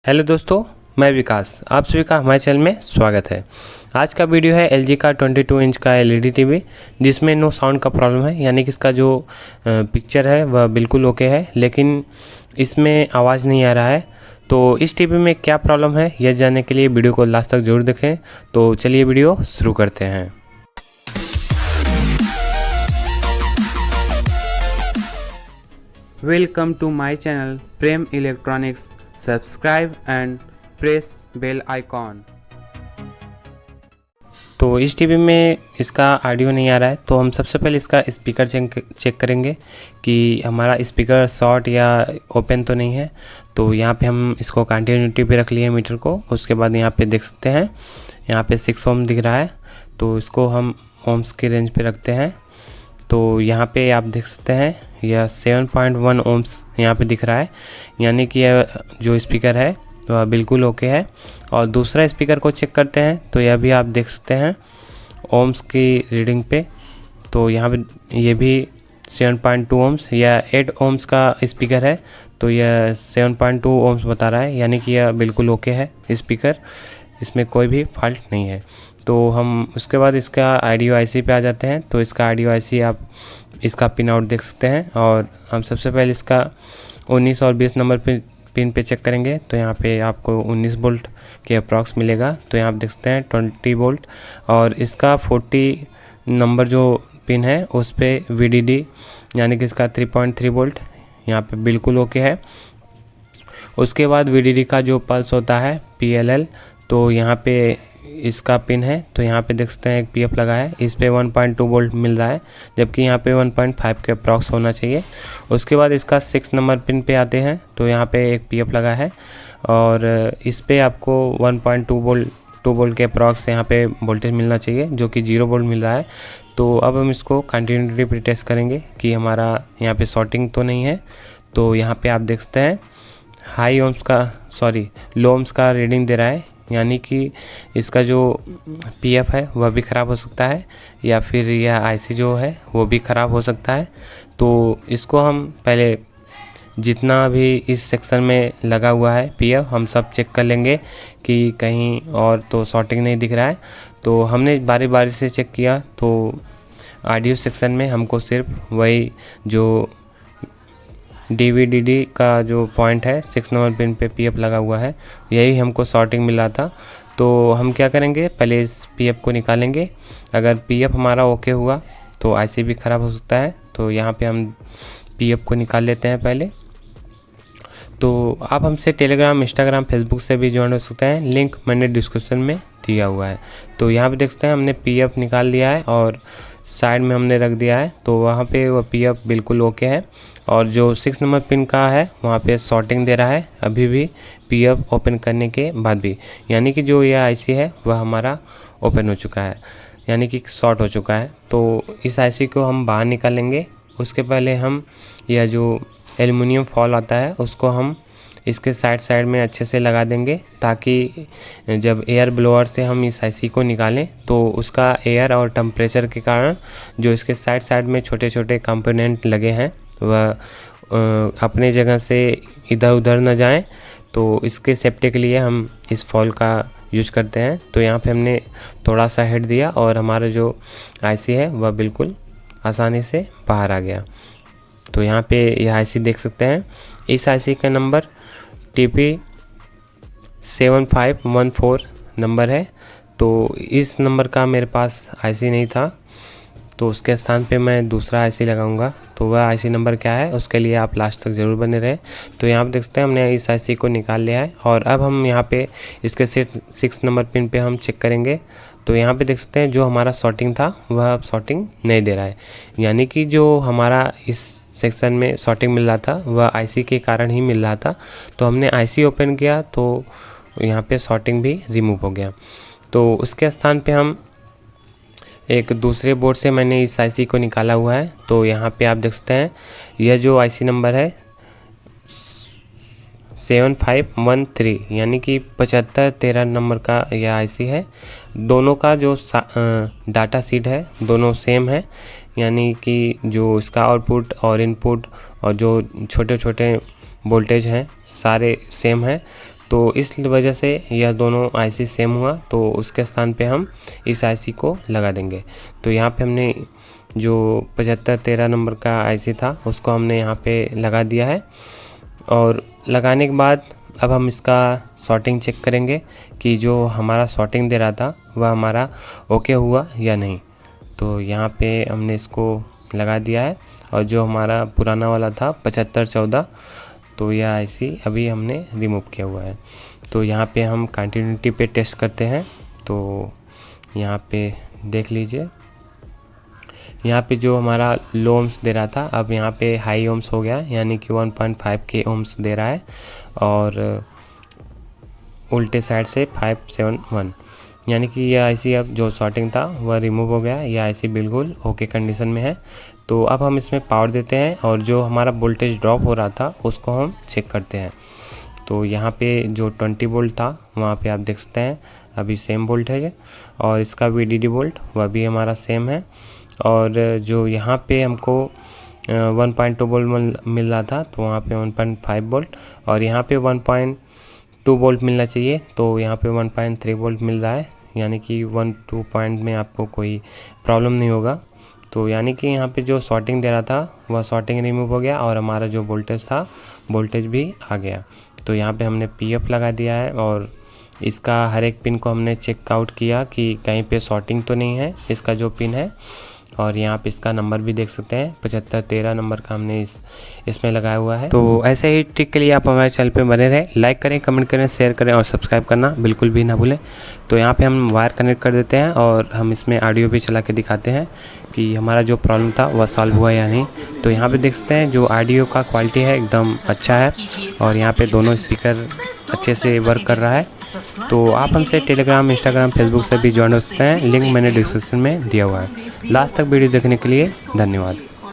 Hello दोस्तों, मैं विकास, आप सभी का हमारे चैनल में स्वागत है। आज का वीडियो है LG का 22 इंच का LED टीवी जिसमें नो साउंड का प्रॉब्लम है, यानी कि इसका जो पिक्चर है वह बिल्कुल ओके है, लेकिन इसमें आवाज़ नहीं आ रहा है। तो इस टीवी में क्या प्रॉब्लम है यह जानने के लिए वीडियो को लास्ट तक जरूर देखें। तो चलिए वीडियो शुरू करते हैं। Welcome to my channel Prem Electronics. Subscribe and press bell icon. तो इस टीवी में इसका ऑडियो नहीं आ रहा है, तो हम सबसे पहले इसका स्पीकर चेक करेंगे कि हमारा स्पीकर शॉर्ट या ओपन तो नहीं है। तो यहाँ पे हम इसको कंटिन्यूटी पे रख लिए मीटर को। उसके बाद यहाँ पे देख सकते हैं, यहाँ पे 6 ओम दिख रहा है, तो इसको हम ओम्स की रेंज पे रखते हैं। तो यहाँ पे आप देख सकते हैं यह 7.1 ओम्स यहाँ पे दिख रहा है, यानी कि यह जो स्पीकर है वह बिल्कुल ओके है। और दूसरा स्पीकर को चेक करते हैं, तो यह भी आप देख सकते हैं ओम्स की रीडिंग पे। तो यहाँ पे ये भी 7.2 ओम्स या 8 ओम्स का स्पीकर है, तो यह 7.2 ओम्स बता रहा है, यानी कि यह बिल्कुल ओके है स्पीकर, इसमें कोई भी फॉल्ट नहीं है। तो हम उसके बाद इसका ऑडियो IC पे आ जाते हैं। तो इसका ऑडियो IC आप इसका पिन आउट देख सकते हैं, और हम सबसे पहले इसका 19 और 20 नंबर पिन पे चेक करेंगे। तो यहाँ पे आपको 19 वोल्ट के अप्रॉक्स मिलेगा। तो यहाँ आप देख सकते हैं 20 वोल्ट, और इसका 40 नंबर जो पिन है उस पे VDD यानी कि इसका 3.3 वोल्ट यहाँ पे बिल्कुल ओके है। उसके बाद VDD का जो पल्स होता है PLL, तो यहाँ पे इसका पिन है, तो यहाँ पे देख सकते हैं एक PF लगा है, इस पे 1.2 वोल्ट मिल रहा है, जबकि यहाँ पे 1.5 के अप्रॉक्स होना चाहिए। उसके बाद इसका 6 नंबर पिन पे आते हैं, तो यहाँ पे एक PF लगा है, और इस पे आपको 1.2 वोल्ट के अप्रॉक्स यहाँ पे वोल्टेज मिलना चाहिए, जो कि 0 वोल्ट मिल रहा है। तो अब हम इसको कंटिन्यूटी पे टेस्ट करेंगे कि हमारा यहाँ पे शॉर्टिंग तो नहीं है। तो यहाँ पे आप देख सकते हैं लो ओम्स का रीडिंग दे रहा है, यानी कि इसका जो PF है वह भी ख़राब हो सकता है, या फिर यह IC जो है वो भी ख़राब हो सकता है। तो इसको हम पहले जितना भी इस सेक्शन में लगा हुआ है PF हम सब चेक कर लेंगे कि कहीं और तो शॉर्टिंग नहीं दिख रहा है। तो हमने बारी बारी से चेक किया, तो ऑडियो सेक्शन में हमको सिर्फ वही जो DVDD का जो पॉइंट है 6 नंबर पिन पे PF लगा हुआ है, यही हमको शॉर्टिंग मिला था। तो हम क्या करेंगे, पहले इस PF को निकालेंगे। अगर PF हमारा ओके हुआ तो IC भी ख़राब हो सकता है। तो यहाँ पे हम PF को निकाल लेते हैं पहले। तो आप हमसे टेलीग्राम, इंस्टाग्राम, फेसबुक से भी ज्वाइन हो सकते हैं, लिंक मैंने डिस्क्रिप्शन में दिया हुआ है। तो यहाँ पे देख सकते हैं हमने PF निकाल लिया है और साइड में हमने रख दिया है, तो वहाँ पे वह PF बिल्कुल ओके है। और जो 6 नंबर पिन का है वहाँ पे शॉर्टिंग दे रहा है अभी भी PF ओपन करने के बाद भी, यानी कि जो यह IC है वह हमारा ओपन हो चुका है, यानी कि शॉर्ट हो चुका है। तो इस IC को हम बाहर निकालेंगे। उसके पहले हम यह जो एल्युमिनियम फॉल आता है उसको हम इसके साइड में अच्छे से लगा देंगे, ताकि जब एयर ब्लोअर से हम इस IC को निकालें तो उसका एयर और टेम्परेचर के कारण जो इसके साइड में छोटे छोटे कंपोनेंट लगे हैं वह अपने जगह से इधर उधर न जाएं। तो इसके सेफ्टी के लिए हम इस फॉल का यूज करते हैं। तो यहाँ पे हमने थोड़ा सा हेड दिया और हमारा जो IC है वह बिल्कुल आसानी से बाहर आ गया। तो यहाँ पे यह IC देख सकते हैं, इस IC का नंबर TP7514 नंबर है। तो इस नंबर का मेरे पास IC नहीं था, तो उसके स्थान पे मैं दूसरा IC लगाऊंगा। तो वह IC नंबर क्या है उसके लिए आप लास्ट तक ज़रूर बने रहें। तो यहाँ पे देख सकते हैं हमने इस IC को निकाल लिया है, और अब हम यहाँ पे इसके 6 नंबर पिन पे हम चेक करेंगे। तो यहाँ पे देख सकते हैं जो हमारा शॉर्टिंग था वह अब शॉर्टिंग नहीं दे रहा है, यानी कि जो हमारा इस सेक्शन में शॉर्टिंग मिल रहा था वह IC के कारण ही मिल रहा था। तो हमने IC ओपन किया तो यहाँ पे शॉर्टिंग भी रिमूव हो गया। तो उसके स्थान पे हम एक दूसरे बोर्ड से मैंने इस IC को निकाला हुआ है। तो यहाँ पे आप देख सकते हैं यह जो IC नंबर है 7513, यानी कि 7513 नंबर का यह IC है। दोनों का जो डाटा सीट है दोनों सेम है, यानी कि जो इसका आउटपुट और इनपुट और जो छोटे छोटे वोल्टेज हैं सारे सेम है। तो इस वजह से यह दोनों आईसी सेम हुआ, तो उसके स्थान पे हम इस आईसी को लगा देंगे। तो यहाँ पे हमने जो 7513 नंबर का आईसी था उसको हमने यहाँ पे लगा दिया है। और लगाने के बाद अब हम इसका सॉर्टिंग चेक करेंगे कि जो हमारा सॉर्टिंग दे रहा था वह हमारा ओके हुआ या नहीं। तो यहाँ पे हमने इसको लगा दिया है। और जो हमारा पुराना वाला था 7514, तो यह आईसी अभी हमने रिमूव किया हुआ है। तो यहाँ पे हम कंटिन्यूटी पे टेस्ट करते हैं। तो यहाँ पे देख लीजिए, यहाँ पे जो हमारा लो ओम्स दे रहा था अब यहाँ पे हाई ओम्स हो गया, यानी कि 1.5 के ओम्स दे रहा है। और उल्टे साइड से 571, यानी कि यह आईसी अब जो सॉर्टिंग था वह रिमूव हो गया। यह आईसी बिल्कुल ओके कंडीशन में है। तो अब हम इसमें पावर देते हैं और जो हमारा वोल्टेज ड्रॉप हो रहा था उसको हम चेक करते हैं। तो यहाँ पे जो 20 वोल्ट था वहाँ पे आप देख सकते हैं अभी सेम वोल्टेज है। और इसका VDD वोल्ट वह भी हमारा सेम है। और जो यहाँ पे हमको 1.2 वोल्ट मिल रहा था तो वहाँ पे 1.5 वोल्ट, और यहाँ पे 1.2 वोल्ट मिलना चाहिए, तो यहाँ पे 1.3 वोल्ट मिल रहा है, यानी कि 1-2 पॉइंट में आपको कोई प्रॉब्लम नहीं होगा। तो यानी कि यहाँ पे जो सॉर्टिंग दे रहा था वह सॉर्टिंग रिमूव हो गया और हमारा जो वोल्टेज था वोल्टेज भी आ गया। तो यहाँ पे हमने PF लगा दिया है और इसका हर एक पिन को हमने चेकआउट किया कि कहीं पे सॉर्टिंग तो नहीं है इसका जो पिन है। और यहाँ पे इसका नंबर भी देख सकते हैं 7513 नंबर का हमने इसमें लगाया हुआ है। तो ऐसे ही ट्रिक के लिए आप हमारे चैनल पे बने रहें, लाइक करें, कमेंट करें, शेयर करें और सब्सक्राइब करना बिल्कुल भी ना भूलें। तो यहाँ पे हम वायर कनेक्ट कर देते हैं और हम इसमें ऑडियो भी चला के दिखाते हैं कि हमारा जो प्रॉब्लम था वह सॉल्व हुआ या नहीं। तो यहाँ पे देख सकते हैं जो ऑडियो का क्वालिटी है एकदम अच्छा है और यहाँ पे दोनों स्पीकर अच्छे से वर्क कर रहा है। तो आप हमसे टेलीग्राम, इंस्टाग्राम, फेसबुक से भी ज्वाइन हो सकते हैं, लिंक मैंने डिस्क्रिप्शन में दिया हुआ है। लास्ट तक वीडियो देखने के लिए धन्यवाद।